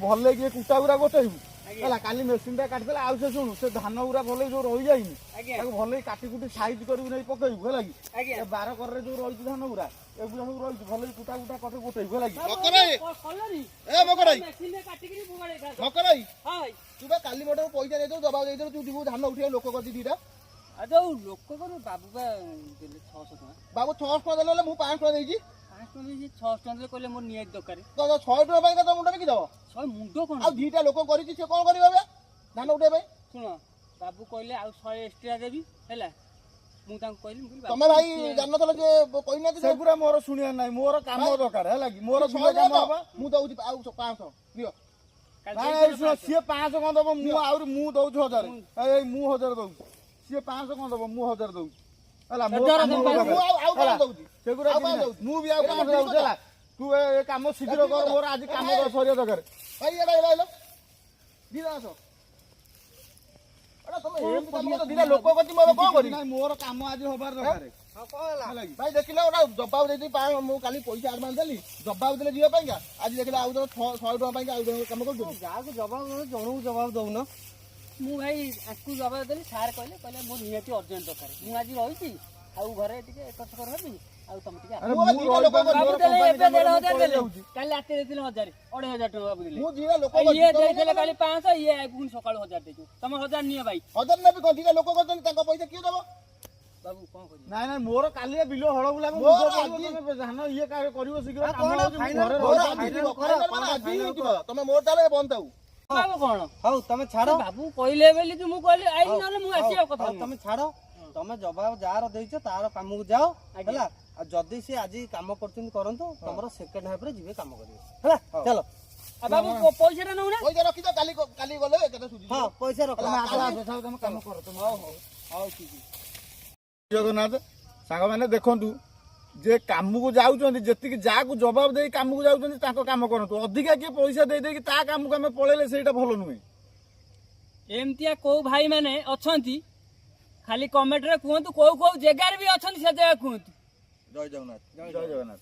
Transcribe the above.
भले किए कुटा गुरा गोटेबू है काली मेसीन टा काटिदेला आउ से शुणु से धान गुरा भले जो रही जाइनी भले काटी कुटी साइज कर पकेबू है कि 12 कर जो रही धान गुरा एगुला सब रही भले कुटा कुटा कटे गोटेबू है तू काली मोटर पैसा दे दबा दे तू जीव धान उठे लोक कर दीटा लोक बाबू बाबू 600 टका देले मु 500 टका देजी 600 टका कहले मोर नियत दरकार 100 टका पाई तो मुंडा बिकी दब 100 मुंडो कोन आ दीटा लोक करिछि से कोन करिबा बे धान उठे भाई सुन बाबू कहले आ 100 एक्स्ट्रा देबी हैला मु तांग कहली तमे भाई जानतल जे कइना से पूरा मोर सुनिया नाही मोर काम दरकार हैला कि मोर बिलो काम होबा मु दउछि आ 500 दियो नाही सुन से 500 कोन दब मु आउर मु दउछु 1000 ए मु 1000 दउछु से 500 कोन दब मु 1000 दउछु हला मु आउ काम दउछि सेगुरा मु भी आउ काम दउछु हला तू ए काम शीघ्र कर मोर आज काम सरिया दरकार भाई ए भाई लाइलो दिना आसो अरे तमे एम काम तो दिना लोक कति मो कोन करी नाही मोर काम आज होबार दरकार हां कहला भाई देखिला ओटा जवाब देती मु काली पैसा एडवांस देली जवाब देले जियो पाइका आज देखिला आउ 100 टका पाइका आउ काम कर दो जाको जवाब जणू जवाब दउन मु भाई आकु जवाब देली सार कहले मोर नियति अर्जेंट दरकार मु आज रहिछि आउ घरे टिके एकच कर हेबी आउ तम टिके अरे मु लोक बाबू देले एबे 1500 देले काली राते देथिल 1000 2500 टका बाबू देले मु जीरा लोक ये देथिले काली 500 ये पुन सकाळ 1000 देजु तम 1000 निये भाई 1000 ने भी कथिका लोक करछन ताका पैसा कियो दबो बाबू कोन करी नाही नाही मोर काली बिलो हळ बुला मु धान ये कार्य करिवो शीघ्र काम घरे तमे मोर ताले बंद ताऊ बाबू कोन हौ तमे छाड़ो बाबू कहले बेली कि मु कहली आई नले मु आसी कथा तमे छाड़ो तमे जवाब जार देइछ तार काम को जाओ हैला आ जदी से आज काम करछन करंतो तमरो सेकंड हाफ रे जिवे काम करिवे हैला चलो आ बाबू पैसा न ना पैसा रखि तो काली गले एकटा सुजी हां पैसा रख तमे काम कर तुम हां ठीक जगन्नाथ सांग माने देखंतु जे काम को जाउछन जेति जाकू जवाब दे काम को जाउछन ताको काम करंतु अधिका के पैसा दे दे कि ता काम को हमें पळेले सेटा भलो नुहे एमतिया को भाई माने अछंती खाली कमेंट रे कहतु को जगह भी अछंती से जगह कहतु जय जगन्नाथ जय जगन्नाथ।